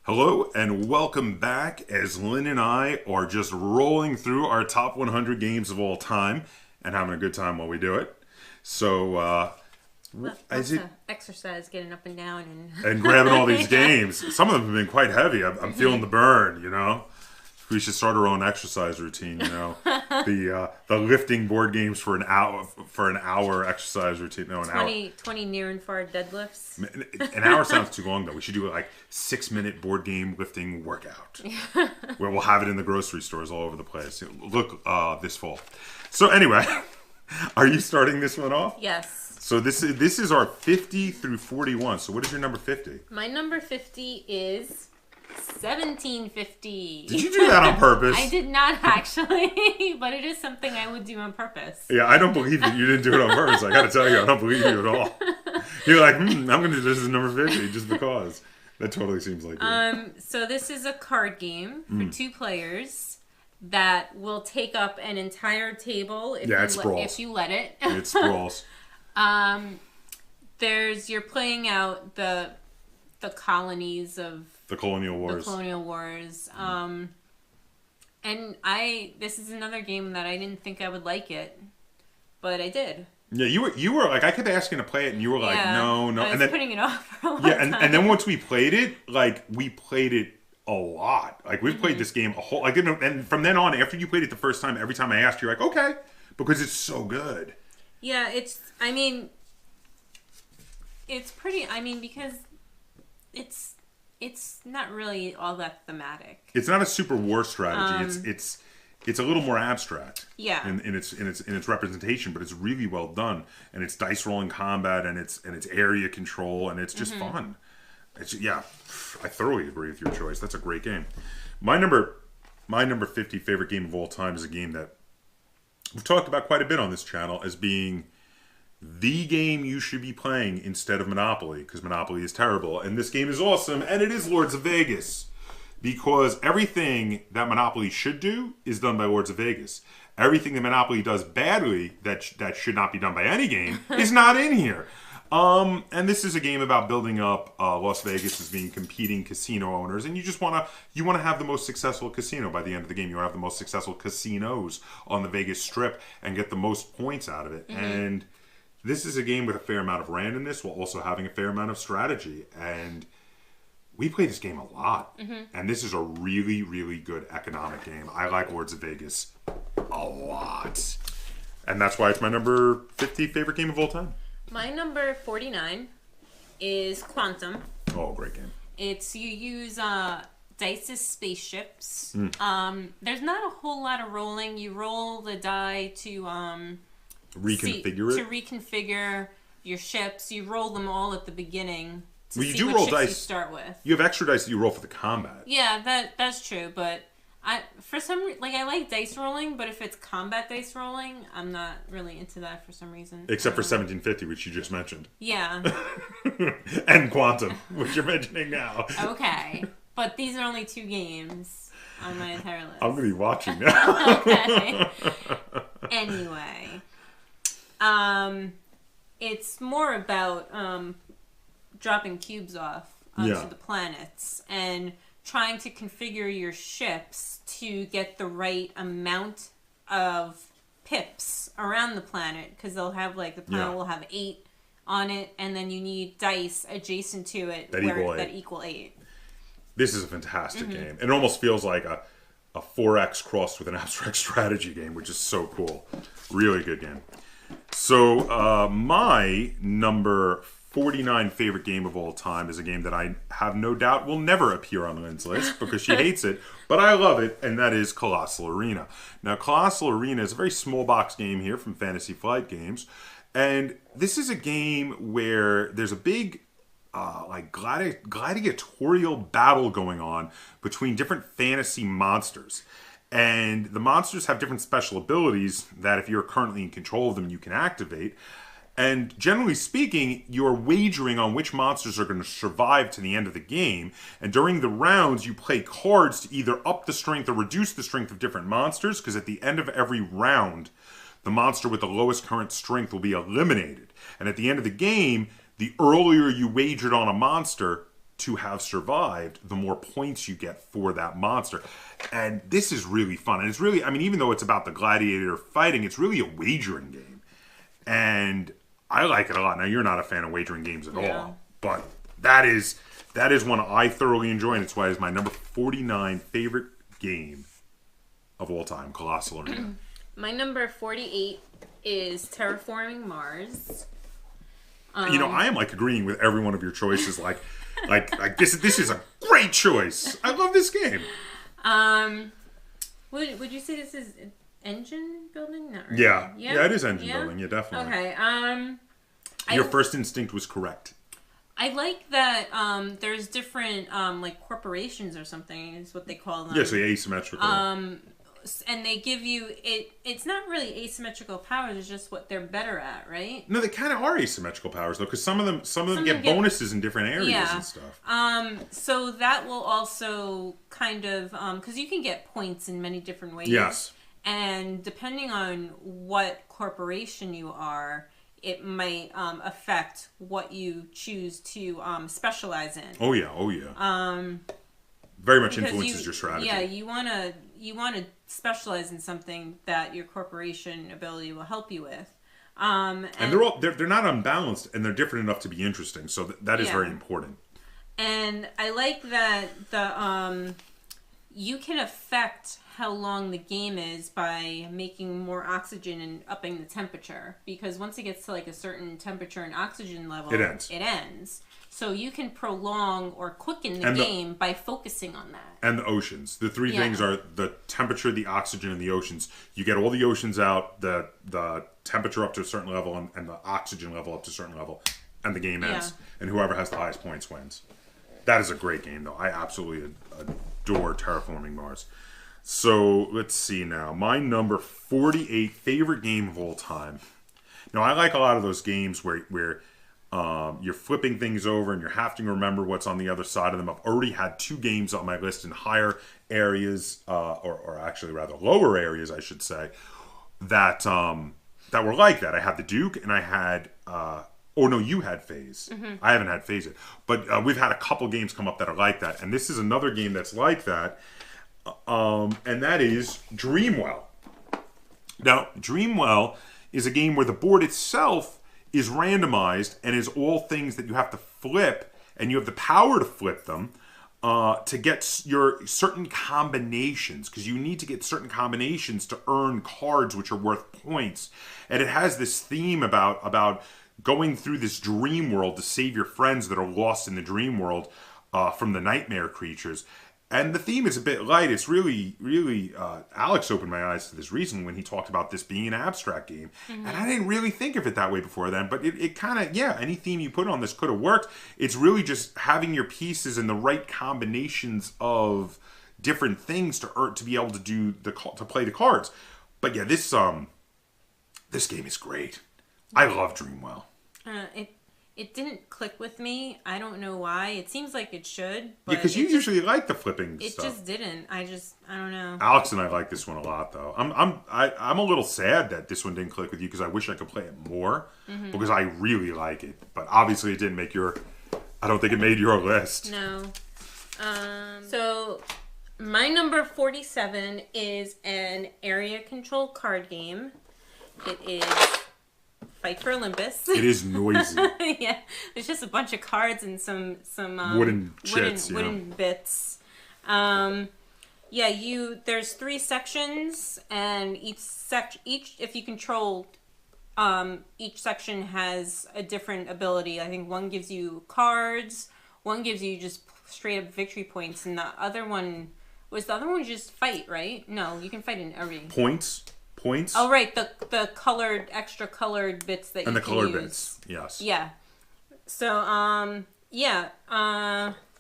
Hello and welcome back as Lynn and I are just rolling through our top 100 games of all time and having a good time while we do it. So, Lots of exercise, getting up and down and grabbing all these games. Some of them have been quite heavy. I'm feeling the burn, you know. We should start our own exercise routine, you know. The lifting board games for an hour exercise routine. No, 20 near and far deadlifts. An hour sounds too long though. We should do like 6-minute board game lifting workout. Where we'll have it in the grocery stores all over the place. Look this fall. So anyway, are you starting this one off? Yes. So this is our 50 through 41. So what is your number 50? My number 50 is 1750. Did you do that on purpose? I did not actually, but it is something I would do on purpose. Yeah, I don't believe that you didn't do it on purpose. I gotta tell you, I don't believe you at all. You're like, I'm gonna do this as number 50 just because. That totally seems like you. So this is a card game for 2 players that will take up an entire table if you let it. It sprawls. You're playing out the colonies of the colonial wars. And this is another game that I didn't think I would like it, but I did. Yeah, you were like, I kept asking to play it, and you were like, no. I was and then, putting it off for a long time. time. And then once we played it, we played it a lot. Like, we've played this game a whole, and from then on, after you played it the first time, every time I asked, you're like, okay, because it's so good. Yeah, it's pretty, because it's not really all that thematic. It's not a super war strategy. It's a little more abstract. Yeah. In its representation, but it's really well done, and it's dice rolling combat, and it's area control, and it's just fun. I thoroughly agree with your choice. That's a great game. My number 50 favorite game of all time is a game that we've talked about quite a bit on this channel as being the game you should be playing instead of Monopoly, because Monopoly is terrible, and this game is awesome, and it is Lords of Vegas. Because everything that Monopoly should do is done by Lords of Vegas. Everything that Monopoly does badly that should not be done by any game is not in here. And this is a game about building up Las Vegas as being competing casino owners, and you want to have the most successful casino by the end of the game. You want to have the most successful casinos on the Vegas Strip and get the most points out of it. And this is a game with a fair amount of randomness while also having a fair amount of strategy. And we play this game a lot, and this is a really, really good economic game. I like Lords of Vegas a lot. And that's why it's my number 50 favorite game of all time. My number 49 is Quantum. Oh, great game. You use dice as spaceships. There's not a whole lot of rolling. You roll the die to reconfigure your ships. You roll them all at the beginning. Well, you do roll dice. You start with. You have extra dice that you roll for the combat. Yeah, that's true. But I like dice rolling, but if it's combat dice rolling, I'm not really into that for some reason. Except for 1750, which you just mentioned. Yeah. And Quantum, which you're mentioning now. Okay, but these are only 2 games on my entire list. I'm gonna be watching now. Okay. Anyway, it's more about dropping cubes off onto the planets and trying to configure your ships to get the right amount of pips around the planet, because they'll have the planet will have 8 on it, and then you need dice adjacent to it that equal 8. This is a fantastic game. It almost feels like a 4X crossed with an abstract strategy game, which is so cool. Really good game. So my number 49 favorite game of all time is a game that I have no doubt will never appear on Lynn's list because she hates it, but I love it, and that is Colossal Arena. Now, Colossal Arena is a very small box game here from Fantasy Flight Games, and this is a game where there's a big gladiatorial battle going on between different fantasy monsters. And the monsters have different special abilities that if you're currently in control of them, you can activate. And generally speaking, you're wagering on which monsters are going to survive to the end of the game. And during the rounds, you play cards to either up the strength or reduce the strength of different monsters, because at the end of every round, the monster with the lowest current strength will be eliminated. And at the end of the game, the earlier you wagered on a monster, to have survived, the more points you get for that monster. And this is really fun. And it's really, I mean, even though it's about the gladiator fighting, it's really a wagering game. And I like it a lot. Now, you're not a fan of wagering games at all, but that is one I thoroughly enjoy, and it's why it's my number 49 favorite game of all time, Colossal Arena. My number 48 is Terraforming Mars. You know, I am like agreeing with every one of your choices. Like this is a great choice. I love this game. Would you say this is engine building? Not really. Yeah, it is engine building. Yeah, definitely. Okay. Your first instinct was correct. I like that there's different like corporations or something is what they call them. Yeah, so asymmetrical. And they give you it's not really asymmetrical powers, it's just what they're better at, right? No, they kind of are asymmetrical powers though, because some of them get bonuses in different areas and stuff. So that will also kind of because you can get points in many different ways. Yes. And depending on what corporation you are, it might affect what you choose to specialize in. Oh yeah. Very much influences your strategy. Yeah, you want to specialize in something that your corporation ability will help you with. And they're not unbalanced, and they're different enough to be interesting. So that is very important. And I like that you can affect how long the game is by making more oxygen and upping the temperature. Because once it gets to like a certain temperature and oxygen level, it ends. So you can prolong or quicken the game by focusing on that. And the oceans. The three things are the temperature, the oxygen, and the oceans. You get all the oceans out, the temperature up to a certain level, and the oxygen level up to a certain level, and the game ends. And whoever has the highest points wins. That is a great game, though. I absolutely adore Terraforming Mars. So, let's see now. My number 48 favorite game of all time. Now, I like a lot of those games where you're flipping things over and you're having to remember what's on the other side of them. I've already had 2 games on my list in higher areas, or actually rather lower areas, I should say, that were like that. I had the Duke, and I had... you had Phase. Mm-hmm. I haven't had Phase yet. But we've had a couple games come up that are like that. And this is another game that's like that. And that is Dreamwell. Now, Dreamwell is a game where the board itself is randomized and is all things that you have to flip, and you have the power to flip them to get your certain combinations, because you need to get certain combinations to earn cards which are worth points. And it has this theme about going through this dream world to save your friends that are lost in the dream world from the nightmare creatures. And the theme is a bit light. It's really, really... Alex opened my eyes to this recently when he talked about this being an abstract game. Mm-hmm. And I didn't really think of it that way before then. But it kind of... Yeah, any theme you put on this could have worked. It's really just having your pieces in the right combinations of different things to be able to to play the cards. But yeah, this game is great. I love Dreamwell. It didn't click with me. I don't know why. It seems like it should. But yeah, because you usually like the flipping stuff. It just didn't. I don't know. Alex and I like this one a lot, though. I'm a little sad that this one didn't click with you, because I wish I could play it more, because I really like it. But obviously, it didn't make your... I don't think it made your list. No. So, my number 47 is an area control card game. It is... Fight for Olympus. It is noisy. Yeah, there's just a bunch of cards and some wooden chits, wooden bits. There's 3 sections, and each if you control, each section has a different ability. I think one gives you cards, one gives you just straight up victory points, and the other one just fight, right? No, you can fight in every points. Oh, right, the colored, extra colored bits that you can use. And the colored bits, yes. Yeah. So,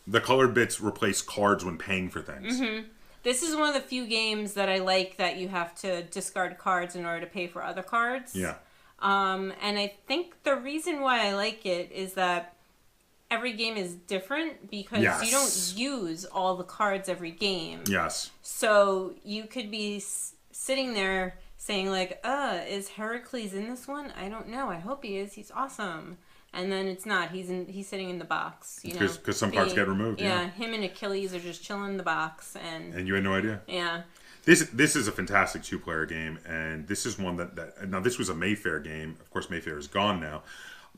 the colored bits replace cards when paying for things. Mm-hmm. This is one of the few games that I like that you have to discard cards in order to pay for other cards. Yeah. And I think the reason why I like it is that every game is different, because you don't use all the cards every game. Yes. So you could be sitting there saying like, is Heracles in this one? I don't know. I hope he is. He's awesome. and then it's not. He's sitting in the box, you know. Because some cards get removed. Yeah, him and Achilles are just chilling in the box, and you had no idea. Yeah. This is a fantastic 2-player game, and this is one that now this was a Mayfair game. Of course, Mayfair is gone now,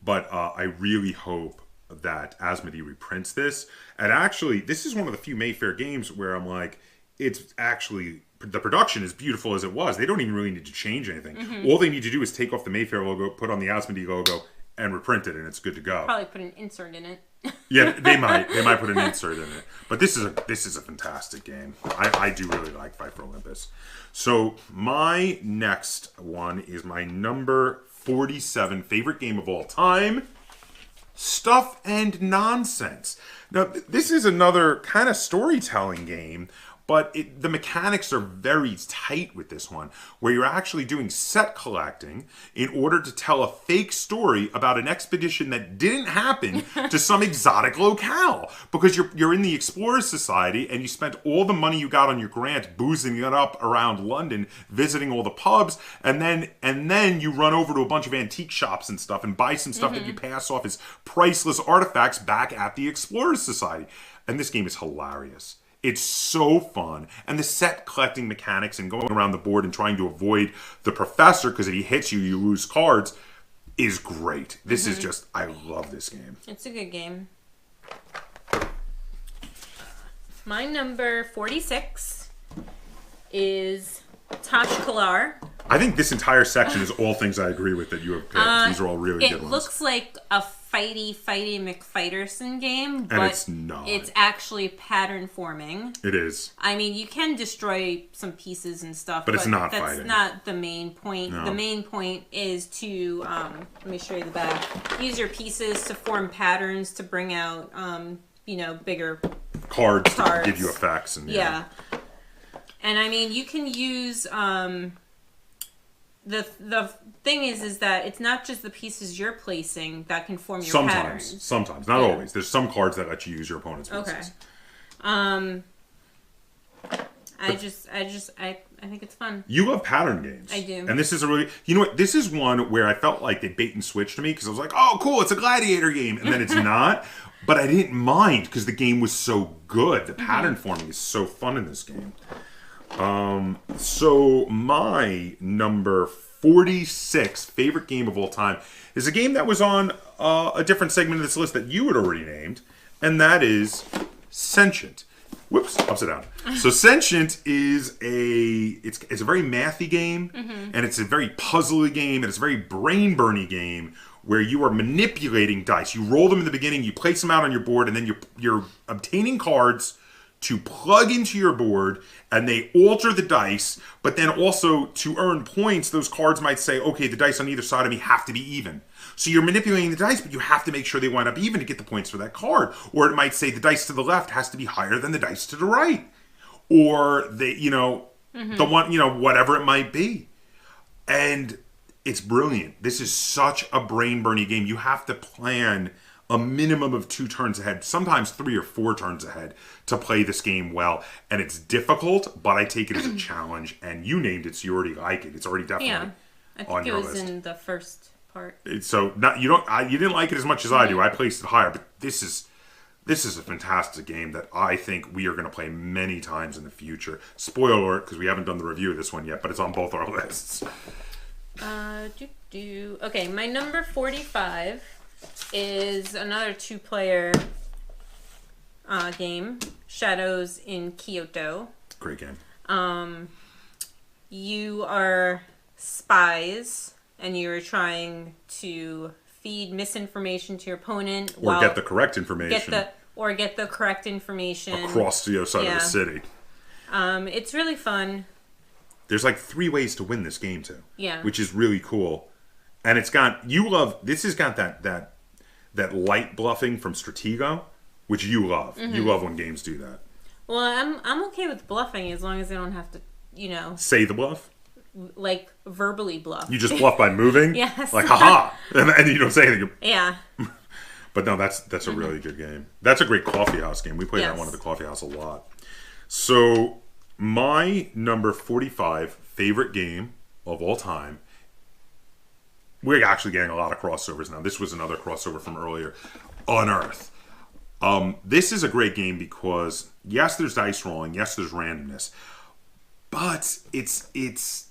but I really hope that Asmodee reprints this. And actually, this is one of the few Mayfair games where I'm like, it's actually, the production is beautiful as it was. They don't even really need to change anything. All they need to do is take off the Mayfair logo, put on the Asmodee logo, and reprint it, and it's good to go. Probably put an insert in it. Yeah, they might put an insert in it. But this is a fantastic game. I do really like Fight for Olympus. So my next one is my number 47 favorite game of all time, Stuff and Nonsense. Now, this is another kind of storytelling game, but the mechanics are very tight with this one, where you're actually doing set collecting in order to tell a fake story about an expedition that didn't happen to some exotic locale. Because you're in the Explorers Society, and you spent all the money you got on your grant boozing it up around London, visiting all the pubs, and then you run over to a bunch of antique shops and stuff and buy some stuff that you pass off as priceless artifacts back at the Explorers Society. And this game is hilarious. It's so fun. And the set collecting mechanics and going around the board and trying to avoid the professor, because if he hits you, you lose cards, is great. This is just, I love this game. It's a good game. My number 46 is Taja Pilar. I think this entire section is all things I agree with that you have picked. These are all really good ones. It looks like a fighty McFighterson game, but and it's not. It's actually pattern forming. It is. I mean, you can destroy some pieces and stuff, but it's not that's fighting. Not the main point. No. The main point is to, let me show you the back, use your pieces to form patterns to bring out, bigger cards to give you effects. And yeah. And I mean, you can use, the thing is that it's not just the pieces you're placing that can form your patterns. Sometimes, not always. There's some cards that let you use your opponent's pieces. Okay. I think it's fun. You love pattern games. I do. And this is a really, you know what, this is one where I felt like they bait and switched to me, because I was like, oh, cool, it's a gladiator game. And then it's not. But I didn't mind, because the game was so good. The pattern forming is so fun in this game. So my number 46 favorite game of all time is a game that was on a different segment of this list that you had already named, and that is Sentient. Whoops, upside down. So Sentient is it's a very mathy game, and it's a very puzzly game, and it's a very brain-burny game where you are manipulating dice. You roll them in the beginning, you place them out on your board, and then you're obtaining cards to plug into your board, and they alter the dice, but then also to earn points, those cards might say, okay, the dice on either side of me have to be even. So you're manipulating the dice, but you have to make sure they wind up even to get the points for that card. Or it might say the dice to the left has to be higher than the dice to the right. Or the one, whatever it might be. And it's brilliant. This is such a brain-burning game. You have to plan a minimum of 2 turns ahead, sometimes 3 or 4 turns ahead, to play this game well. And it's difficult, but I take it as a challenge. And you named it, so you already like it. It's already definitely on your list. I think it was in the first part. So you didn't like it as much as I do. I placed it higher, but this is a fantastic game that I think we are going to play many times in the future. Spoiler alert, because we haven't done the review of this one yet, but it's on both our lists. Okay, my number 45 is another 2-player game, Shadows in Kyoto. Great game. You are spies, and you're trying to feed misinformation to your opponent, or get the correct information. Get the correct information across the other side of the city. It's really fun. There's like 3 ways to win this game too. Yeah. Which is really cool. And this has got that light bluffing from Stratego, which you love. You love when games do that. Well, I'm okay with bluffing as long as I don't have to, say the bluff? Like verbally bluff. You just bluff by moving? Yes. Like, haha! And you don't say anything. Yeah. But no, that's a really good game. That's a great coffee house game. We play that one at the coffee house a lot. So, my number 45 favorite game of all time we're actually getting a lot of crossovers now. This was another crossover from earlier. Unearth. This is a great game because, yes, there's dice rolling. Yes, there's randomness. But it's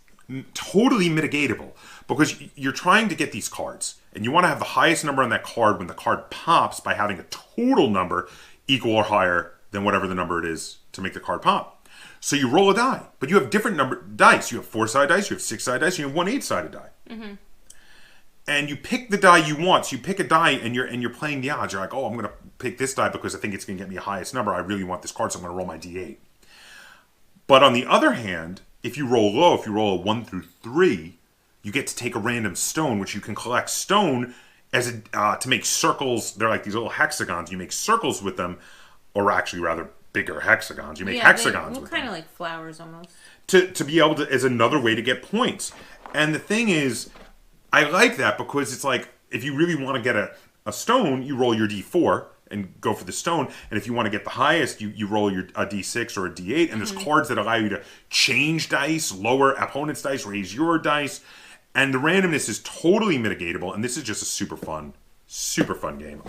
totally mitigatable because you're trying to get these cards. And you want to have the highest number on that card when the card pops by having a total number equal or higher than whatever the number it is to make the card pop. So you roll a die. But you have different number dice. You have 4-sided dice, you have 6-sided dice, you have 1 8-sided die. Mm-hmm. And you pick the die you want. So you pick a die and you're playing the odds. You're like, oh, I'm going to pick this die because I think it's going to get me the highest number. I really want this card, so I'm going to roll my D8. But on the other hand, if you roll low, if you roll a 1 through 3, you get to take a random stone, which you can collect stone as to make circles. They're like these little hexagons. You make circles with them, or actually rather bigger hexagons. You make hexagons with them. Kind of like flowers almost. To be able to, as another way to get points. And the thing is, I like that because it's like, if you really want to get a stone, you roll your D4 and go for the stone. And if you want to get the highest, you roll a D6 or a D8. And there's cards that allow you to change dice, lower opponent's dice, raise your dice. And the randomness is totally mitigatable. And this is just a super fun game.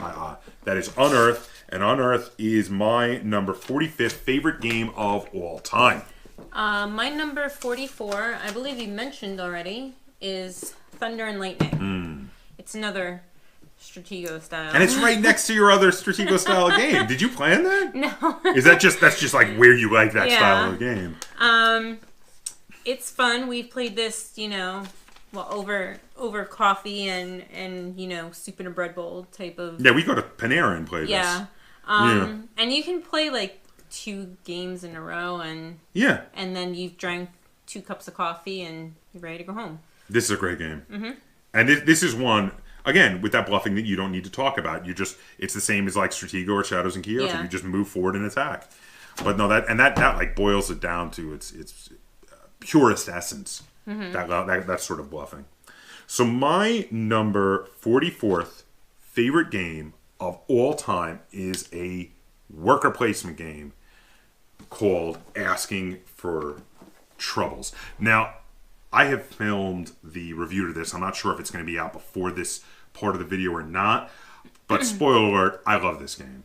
That is Unearth. And Unearth is my number 45th favorite game of all time. My number 44, I believe you mentioned already, is Thunder and Lightning. It's another Stratego style. And it's right next to your other Stratego style game. Did you plan that? No. That's just like where you like that style of game? It's fun. We've played this, over coffee and soup in a bread bowl type of. Yeah, we go to Panera and play this. Yeah. And you can play like 2 games in a row and then you've drank 2 cups of coffee and you're ready to go home. This is a great game. Mm-hmm. And this is one, again, with that bluffing that you don't need to talk about. It's the same as like Stratego or Shadows and Kyoto. Yeah. You just move forward and attack. But no, that like boils it down to its purest essence. Mm-hmm. That sort of bluffing. So my number 44th favorite game of all time is a worker placement game called Asking for Troubles. Now, I have filmed the review to this. I'm not sure if it's going to be out before this part of the video or not. But spoiler alert, I love this game.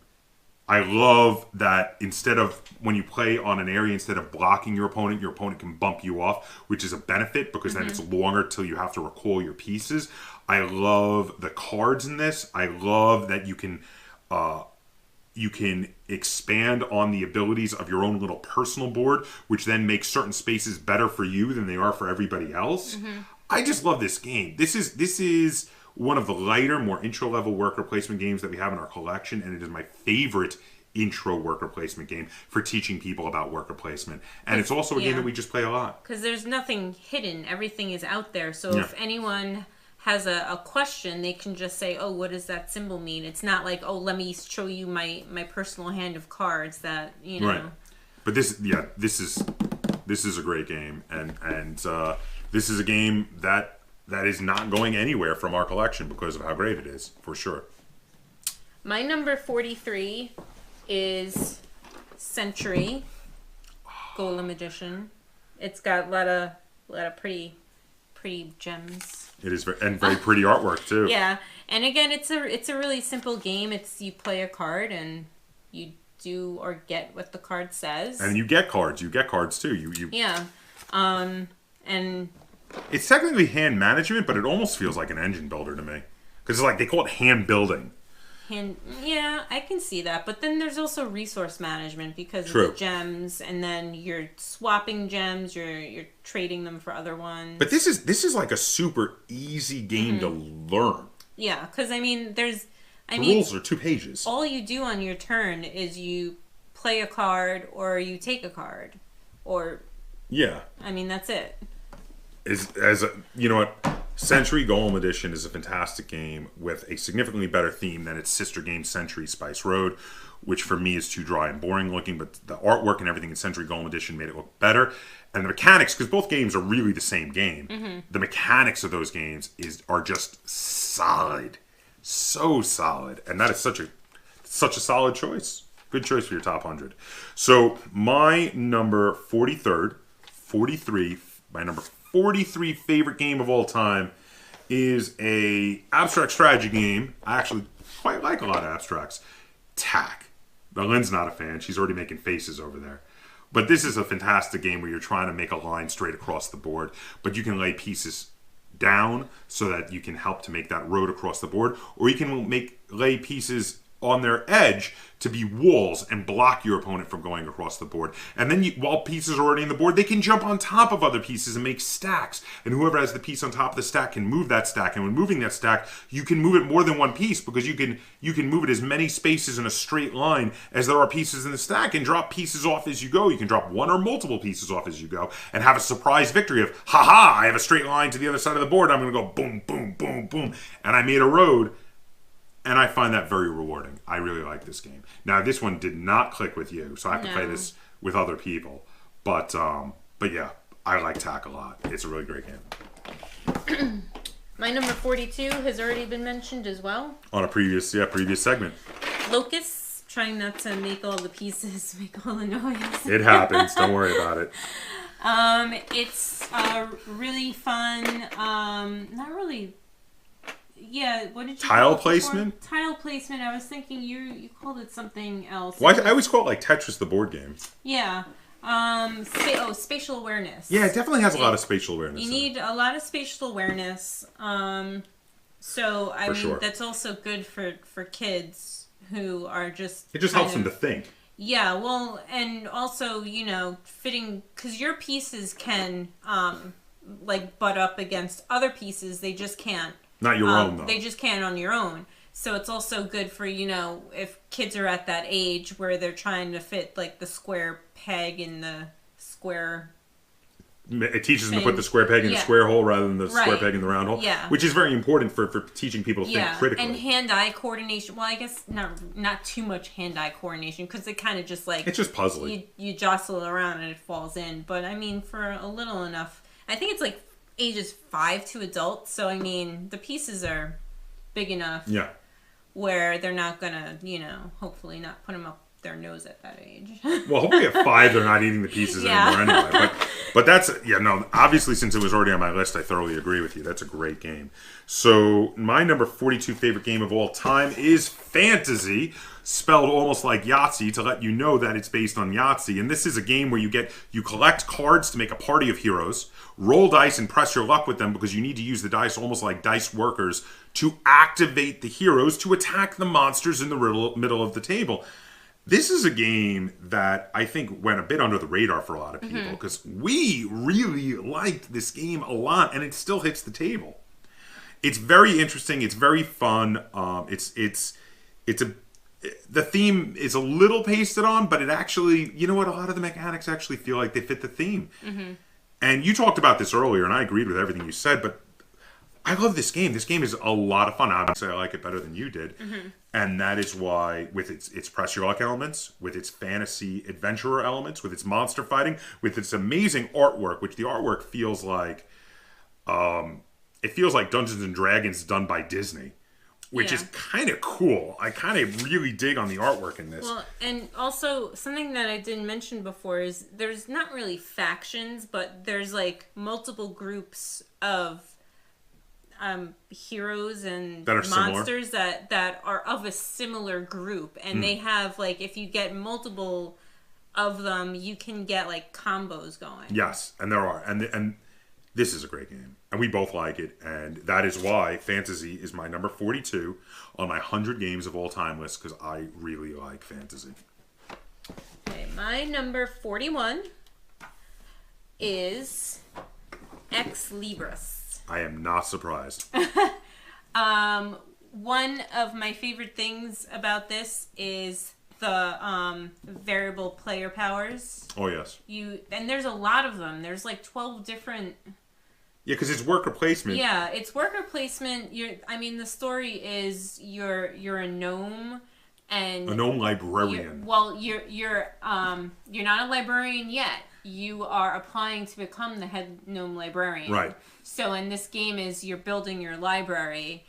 I love that instead of, when you play on an area, instead of blocking your opponent can bump you off, which is a benefit because then it's longer till you have to recall your pieces. I love the cards in this. I love that you can expand on the abilities of your own little personal board, which then makes certain spaces better for you than they are for everybody else. Mm-hmm. I just love this game. This is one of the lighter, more intro-level worker placement games that we have in our collection, and it is my favorite intro worker placement game for teaching people about worker placement. And it's also a game that we just play a lot. Because there's nothing hidden. Everything is out there. So if anyone has a question, they can just say, oh, what does that symbol mean? It's not like, oh, let me show you my personal hand of cards that, Right. But this is a great game. And this is a game that is not going anywhere from our collection because of how great it is, for sure. My number 43 is Century Golem Edition. It's got a lot of pretty gems. It is very pretty artwork too. Yeah, and again, it's a really simple game. It's you play a card and you do or get what the card says. And you get cards. You get cards too. You and it's technically hand management, but it almost feels like an engine builder to me because it's like they call it hand building. Yeah, I can see that. But then there's also resource management because of the gems, and then you're swapping gems, you're trading them for other ones. But this is like a super easy game to learn. Yeah, because the rules are 2 pages. All you do on your turn is you play a card or you take a card, or that's it. You know what? Century Golem Edition is a fantastic game with a significantly better theme than its sister game Century Spice Road, which for me is too dry and boring looking, but the artwork and everything in Century Golem Edition made it look better. And the mechanics, because both games are really the same game, the mechanics of those games are just solid. So solid. And that is such a solid choice. Good choice for your top 100. So my number 43 favorite game of all time is a abstract strategy game. I actually quite like a lot of abstracts. Tack. Now, Lynn's not a fan. She's already making faces over there. But this is a fantastic game where you're trying to make a line straight across the board, but you can lay pieces down so that you can help to make that road across the board, or you can lay pieces on their edge to be walls and block your opponent from going across the board. And then while pieces are already in the board, they can jump on top of other pieces and make stacks. And whoever has the piece on top of the stack can move that stack. And when moving that stack, you can move it more than one piece, because you can move it as many spaces in a straight line as there are pieces in the stack, and drop pieces off as you go. You can drop one or multiple pieces off as you go and have a surprise victory of, haha, I have a straight line to the other side of the board. I'm going to go boom, boom, boom, boom. And I made a road. And I find that very rewarding. I really like this game. Now, this one did not click with you, so I have to play this with other people. But yeah, I like Tack a lot. It's a really great game. My number 42 has already been mentioned as well. On a previous segment. Locusts, trying not to make all the pieces make all the noise. It happens. Don't worry about it. It's really fun. Not really. Yeah, what did you Tile placement? Tile placement. I was thinking you called it something else. Well, I always call it like Tetris, the board game. Yeah. Spatial awareness. Yeah, it definitely has a lot of spatial awareness. You need a lot of spatial awareness. So I mean, that's also good for kids who are just. It just helps them to think. Yeah, well, and also, fitting, because your pieces can butt up against other pieces. They just can't. Not your own, though. They just can't on your own. So it's also good for, if kids are at that age where they're trying to fit, the square peg in the square. It teaches them to put the square peg in the square hole rather than the square peg in the round hole. Yeah. Which is very important for teaching people to think critically. And hand-eye coordination. Well, I guess not too much hand-eye coordination, because it kind of just, it's just puzzling. You jostle it around and it falls in. But, I mean, for a little enough. I think it's, ages 5 to adults, so I mean the pieces are big enough where they're not gonna hopefully not put them up their nose at that age. Well, hopefully at 5 they're not eating the pieces anymore anyway, but that's obviously, since it was already on my list, I thoroughly agree with you. That's a great game. So my number 42 favorite game of all time is Fantasy, spelled almost like Yahtzee, to let you know that it's based on Yahtzee. And this is a game where you collect cards to make a party of heroes, roll dice and press your luck with them, because you need to use the dice almost like dice workers to activate the heroes to attack the monsters in the middle of the table. This is a game that I think went a bit under the radar for a lot of people, because we really liked this game a lot, and it still hits the table. It's very interesting. It's very fun. The theme is a little pasted on, but it actually, a lot of the mechanics actually feel like they fit the theme. Mm-hmm. And you talked about this earlier, and I agreed with everything you said, but I love this game. This game is a lot of fun. Obviously, I like it better than you did. Mm-hmm. And that is why, with its press your luck elements, with its fantasy adventurer elements, with its monster fighting, with its amazing artwork, which the artwork feels like, Dungeons and Dragons done by Disney. Which is kind of cool. I kind of really dig on the artwork in this. Well, and also, something that I didn't mention before is there's not really factions, but there's, multiple groups of heroes and monsters that are of a similar group. And they have, if you get multiple of them, you can get, combos going. Yes, and there are. And this is a great game. And we both like it. And that is why Fantasy is my number 42 on my 100 games of all time list, because I really like Fantasy. Okay, my number 41 is ExLibris. I am not surprised. One of my favorite things about this is the variable player powers. Oh, yes. And there's a lot of them. There's 12 different... Yeah, because it's worker placement. Yeah, it's worker placement. The story is you're a gnome, and a gnome librarian. You're not a librarian yet. You are applying to become the head gnome librarian. Right. So in this game, you're building your library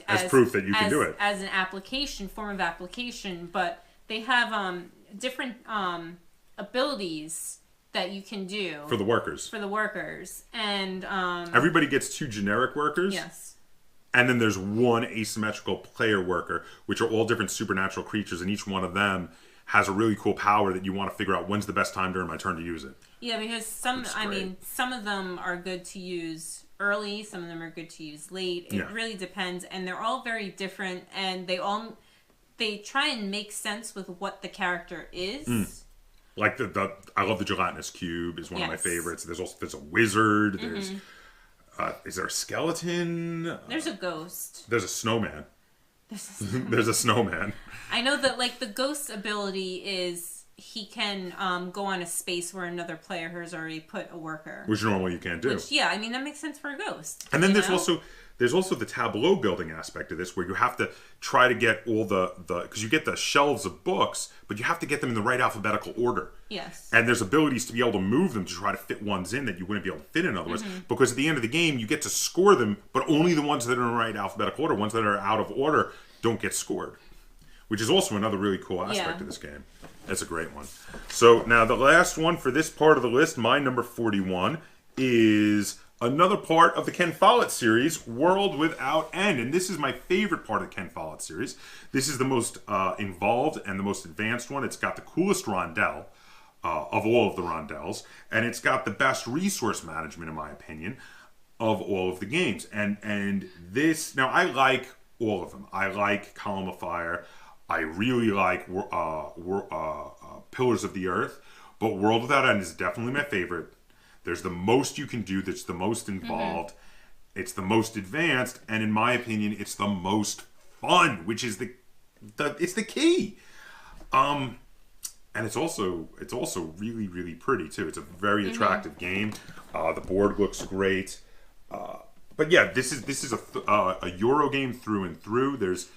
as proof that you can do it as an form of application. But they have different abilities that you can do for the workers. And everybody gets 2 generic workers. Yes. And then there's one asymmetrical player worker, which are all different supernatural creatures, and each one of them has a really cool power that you want to figure out when's the best time during my turn to use it. Yeah, because some of them are good to use early, some of them are good to use late. It really depends, and they're all very different, and they try and make sense with what the character is. Like I love the gelatinous cube is one of my favorites. There's a wizard. There's is there a skeleton? There's a ghost. There's a snowman. There's a snowman. I know that like the ghost's ability is he can go on a space where another player has already put a worker, which normally you can't do. Which, yeah, I mean that makes sense for a ghost. And then there's also the tableau building aspect of this, where you have to try to get all the because you get the shelves of books, but you have to get them in the right alphabetical order. Yes. And there's abilities to be able to move them to try to fit ones in that you wouldn't be able to fit in otherwise. Because at the end of the game, you get to score them, but only the ones that are in the right alphabetical order. Ones that are out of order don't get scored, which is also another really cool aspect of this game. That's a great one. So now the last one for this part of the list, my number 41, is another part of the Ken Follett series, World Without End. And this is my favorite part of the Ken Follett series. This is the most involved and the most advanced one. It's got the coolest rondelle of all of the rondelles. And it's got the best resource management, in my opinion, of all of the games. And this... Now, I like all of them. I like Column of Fire. I really like Pillars of the Earth. But World Without End is definitely my favorite. There's the most you can do that's the most involved. It's the most advanced, and in my opinion, it's the most fun, which is it's the key. And it's also really, really pretty too. It's a very attractive game. The board looks great. But yeah, this is a Euro game through and through. There's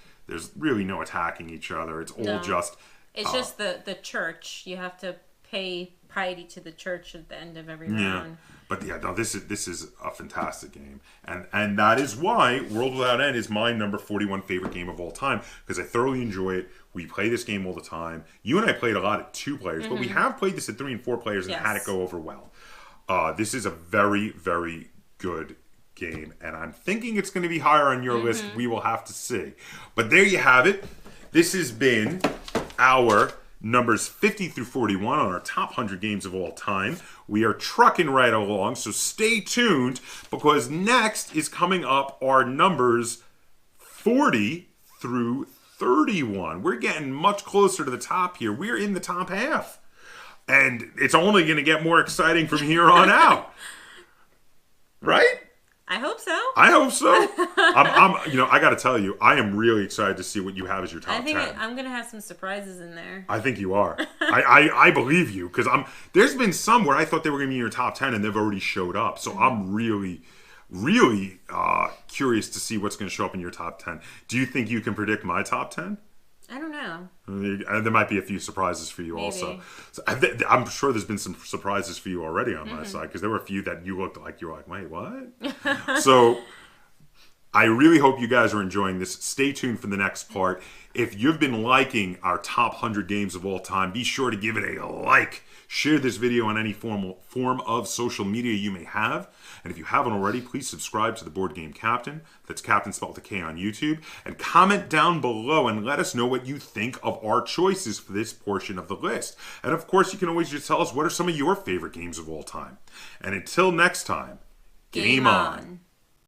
really no attacking each other. It's all just just the church. You have to pay piety to the church at the end of every round. But yeah, no, this is a fantastic game, and that is why World Without End is my number 41 favorite game of all time, because I thoroughly enjoy it. We play this game all the time. You and I played a lot at 2 players, but we have played this at 3 and 4 players and had it go over well. This is a very, very good game, and I'm thinking it's going to be higher on your list. We will have to see. But there you have it. This has been our numbers 50 through 41 on our top 100 games of all time. We are trucking right along, so stay tuned, because next is coming up our numbers 40 through 31. We're getting much closer to the top here. We're in the top half. And it's only going to get more exciting from here on out. Right? I hope so. I hope so. I got to tell you, I am really excited to see what you have as your top 10. I think I'm going to have some surprises in there. I think you are. I believe you, because there's been some where I thought they were going to be in your top 10 and they've already showed up. So I'm really, really curious to see what's going to show up in your top 10. Do you think you can predict my top 10? I don't know. There might be a few surprises for you also. So I'm sure there's been some surprises for you already on my side, because there were a few that you were like, wait, what? So I really hope you guys are enjoying this. Stay tuned for the next part. If you've been liking our top 100 games of all time, be sure to give it a like. Share this video on any form of social media you may have. And if you haven't already, please subscribe to the Board Game Kaptain. That's Kaptain spelled with a K on YouTube. And comment down below and let us know what you think of our choices for this portion of the list. And of course, you can always just tell us what are some of your favorite games of all time. And until next time, game on.